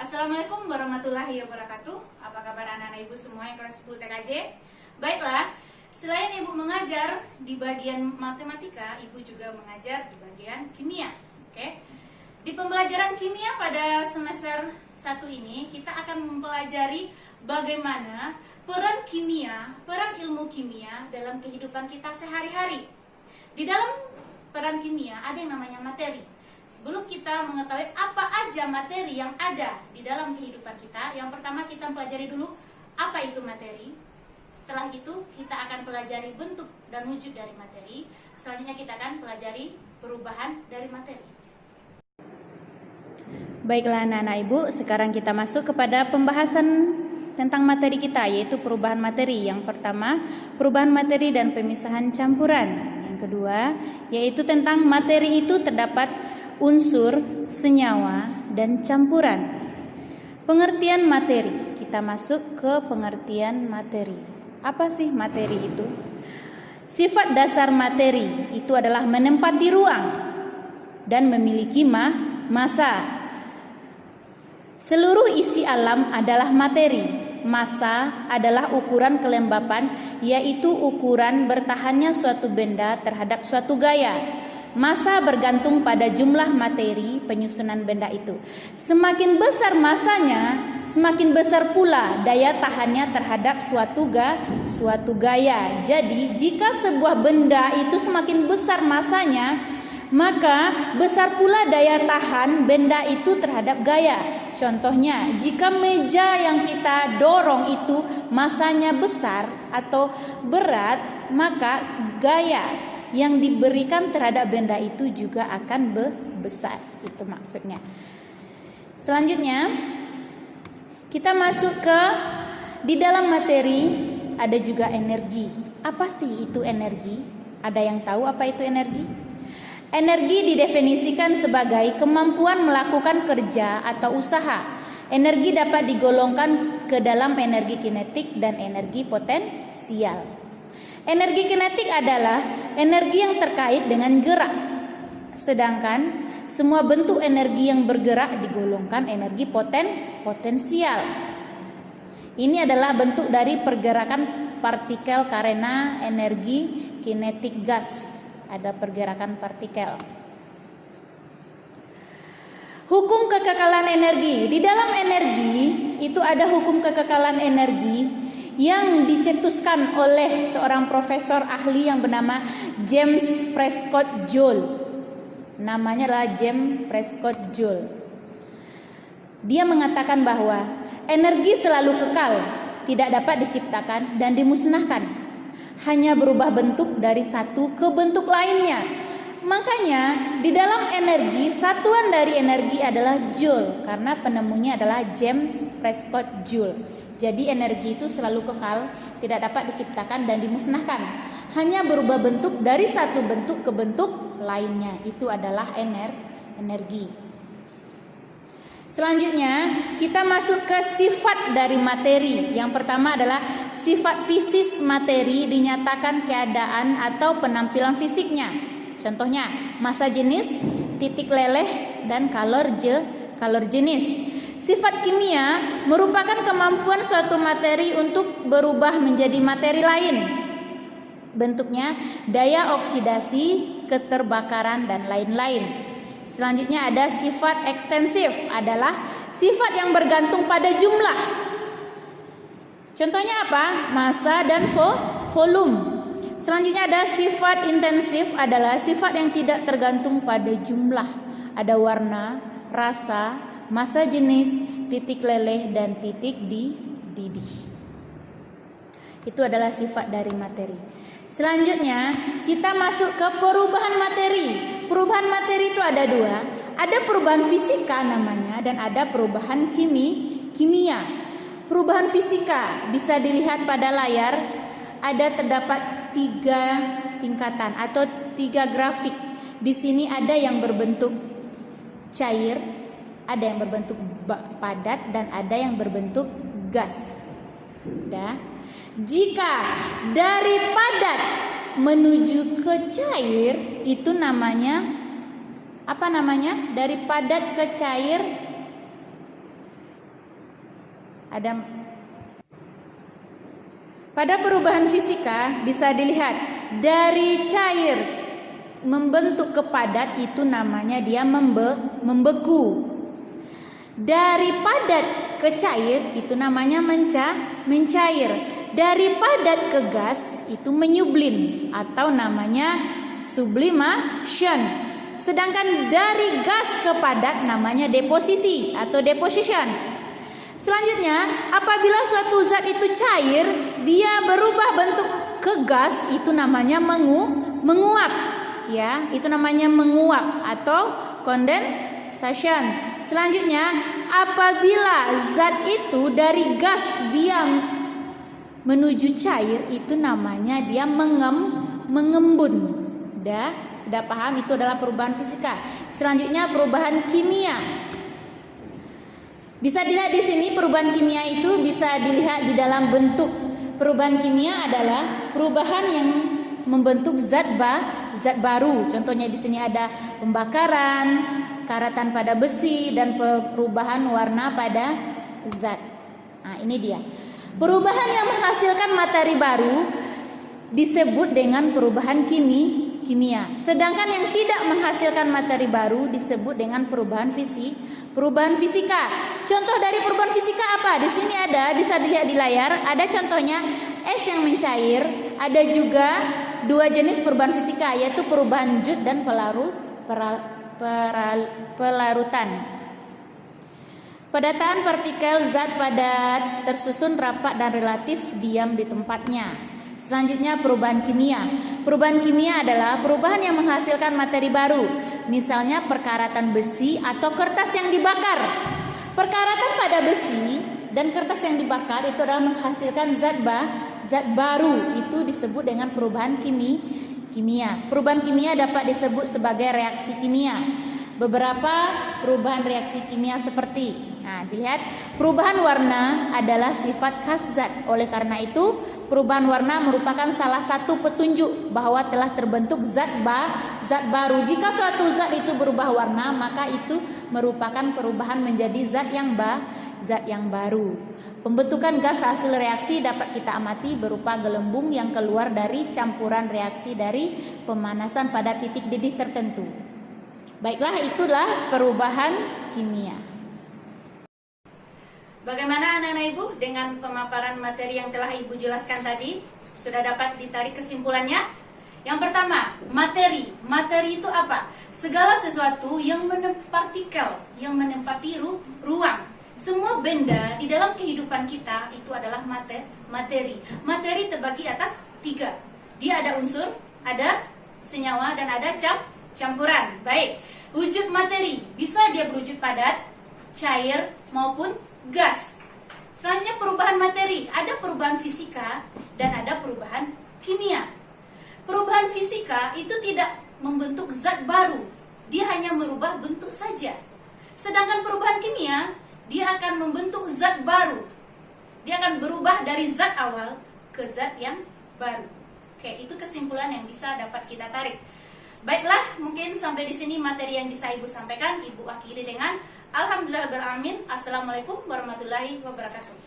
Assalamualaikum warahmatullahi wabarakatuh. Apa kabar anak-anak ibu semua yang kelas 10 TKJ? Baiklah, selain ibu mengajar di bagian matematika, ibu juga mengajar di bagian kimia. Oke. Di pembelajaran kimia pada semester 1 ini, kita akan mempelajari bagaimana peran kimia, peran ilmu kimia dalam kehidupan kita sehari-hari. Di dalam peran kimia ada yang namanya materi. Sebelum kita mengetahui apa aja materi yang ada di dalam kehidupan kita, yang pertama kita pelajari dulu apa itu materi. Setelah itu kita akan pelajari bentuk dan wujud dari materi. Selanjutnya kita akan pelajari perubahan dari materi. Baiklah anak-anak ibu, sekarang kita masuk kepada pembahasan tentang materi kita, yaitu perubahan materi. Yang pertama, perubahan materi dan pemisahan campuran. Yang kedua, yaitu tentang materi itu terdapat unsur, senyawa, dan campuran. Pengertian materi. Kita masuk ke pengertian materi. Apa sih materi itu? Sifat dasar materi itu adalah menempati ruang dan memiliki massa. Seluruh isi alam adalah materi. Massa adalah ukuran kelembapan, yaitu ukuran bertahannya suatu benda terhadap suatu gaya. Massa bergantung pada jumlah materi penyusunan benda itu. Semakin besar massanya, semakin besar pula daya tahannya terhadap suatu gaya. Jadi, jika sebuah benda itu semakin besar massanya, maka besar pula daya tahan benda itu terhadap gaya. Contohnya, jika meja yang kita dorong itu massanya besar atau berat, maka gaya yang diberikan terhadap benda itu juga akan besar. Itu maksudnya. Selanjutnya kita masuk ke di dalam materi ada juga energi. Apa sih itu energi? Ada yang tahu apa itu energi? Energi didefinisikan sebagai kemampuan melakukan kerja atau usaha. Energi dapat digolongkan ke dalam energi kinetik dan energi potensial. Energi kinetik adalah energi yang terkait dengan gerak. Sedangkan semua bentuk energi yang bergerak digolongkan energi potensial. Ini adalah bentuk dari pergerakan partikel karena energi kinetik gas. Ada pergerakan partikel. Hukum kekekalan energi. Di dalam energi itu ada hukum kekekalan energi yang dicetuskan oleh seorang profesor ahli yang bernama James Prescott Joule. Namanya adalah James Prescott Joule. Dia mengatakan bahwa energi selalu kekal, tidak dapat diciptakan dan dimusnahkan, hanya berubah bentuk dari satu ke bentuk lainnya. Makanya di dalam energi, satuan dari energi adalah Joule, karena penemunya adalah James Prescott Joule. Jadi energi itu selalu kekal, tidak dapat diciptakan dan dimusnahkan, hanya berubah bentuk dari satu bentuk ke bentuk lainnya. Itu adalah energi. Selanjutnya kita masuk ke sifat dari materi. Yang pertama adalah sifat fisis materi, dinyatakan keadaan atau penampilan fisiknya. Contohnya massa jenis, titik leleh, dan kalor jenis. Sifat kimia merupakan kemampuan suatu materi untuk berubah menjadi materi lain. Bentuknya daya oksidasi, keterbakaran, dan lain-lain. Selanjutnya ada sifat ekstensif, adalah sifat yang bergantung pada jumlah. Contohnya apa? Massa dan volume. Selanjutnya ada sifat intensif, adalah sifat yang tidak tergantung pada jumlah. Ada warna, rasa, massa jenis, titik leleh, dan titik didih. Itu adalah sifat dari materi. Selanjutnya kita masuk ke perubahan materi. Perubahan materi itu ada dua. Ada perubahan fisika namanya, dan ada perubahan kimia. Perubahan fisika bisa dilihat pada layar. Ada terdapat 3 tingkatan atau 3 grafik. Di sini ada yang berbentuk cair, ada yang berbentuk padat, dan ada yang berbentuk gas. Jika dari padat menuju ke cair, itu namanya apa namanya? Dari padat ke cair Pada perubahan fisika bisa dilihat dari cair membentuk ke padat itu namanya dia membeku. Dari padat ke cair itu namanya mencair. Dari padat ke gas itu menyublim atau namanya sublimation. Sedangkan dari gas ke padat namanya deposisi atau deposition. Selanjutnya, apabila suatu zat itu cair, dia berubah bentuk ke gas, itu namanya menguap. Ya, itu namanya menguap atau condensation. Selanjutnya, apabila zat itu dari gas dia menuju cair, itu namanya dia mengembun. Sudah paham? Itu adalah perubahan fisika. Selanjutnya perubahan kimia. Bisa dilihat di sini perubahan kimia itu bisa dilihat di dalam bentuk. Perubahan kimia adalah perubahan yang membentuk zat baru. Contohnya di sini ada pembakaran, karatan pada besi dan perubahan warna pada zat. Nah, ini dia. Perubahan yang menghasilkan materi baru disebut dengan perubahan kimia. Sedangkan yang tidak menghasilkan materi baru disebut dengan perubahan fisika. Contoh dari perubahan fisika apa? Di sini ada, bisa dilihat di layar, ada contohnya es yang mencair, ada juga dua jenis perubahan fisika yaitu perubahan Joule dan pelarutan. Pedataan partikel zat padat tersusun rapat dan relatif diam di tempatnya. Selanjutnya perubahan kimia. Perubahan kimia adalah perubahan yang menghasilkan materi baru. Misalnya perkaratan besi atau kertas yang dibakar. Perkaratan pada besi dan kertas yang dibakar itu adalah menghasilkan zat baru. Itu disebut dengan perubahan kimia. Perubahan kimia dapat disebut sebagai reaksi kimia. Beberapa perubahan reaksi kimia seperti, dilihat, perubahan warna adalah sifat khas zat. Oleh karena itu, perubahan warna merupakan salah satu petunjuk bahwa telah terbentuk zat baru. Jika suatu zat itu berubah warna, maka itu merupakan perubahan menjadi zat yang baru. Pembentukan gas hasil reaksi dapat kita amati berupa gelembung yang keluar dari campuran reaksi dari pemanasan pada titik didih tertentu. Baiklah, itulah perubahan kimia. Bagaimana anak-anak ibu dengan pemaparan materi yang telah ibu jelaskan tadi? Sudah dapat ditarik kesimpulannya? Yang pertama, materi. Materi itu apa? Segala sesuatu yang partikel, yang menempati ruang. Semua benda di dalam kehidupan kita itu adalah materi. Materi terbagi atas 3. Dia ada unsur, ada senyawa, dan ada campuran. Baik, wujud materi bisa dia berwujud padat, cair maupun gas. Selanjutnya perubahan materi, ada perubahan fisika dan ada perubahan kimia. Perubahan fisika itu tidak membentuk zat baru, dia hanya merubah bentuk saja. Sedangkan perubahan kimia, dia akan membentuk zat baru. Dia akan berubah dari zat awal ke zat yang baru. Oke, itu kesimpulan yang bisa dapat kita tarik. Baiklah, mungkin sampai di sini materi yang bisa ibu sampaikan. Ibu akhiri dengan alhamdulillahirabbil alamin. Assalamualaikum warahmatullahi wabarakatuh.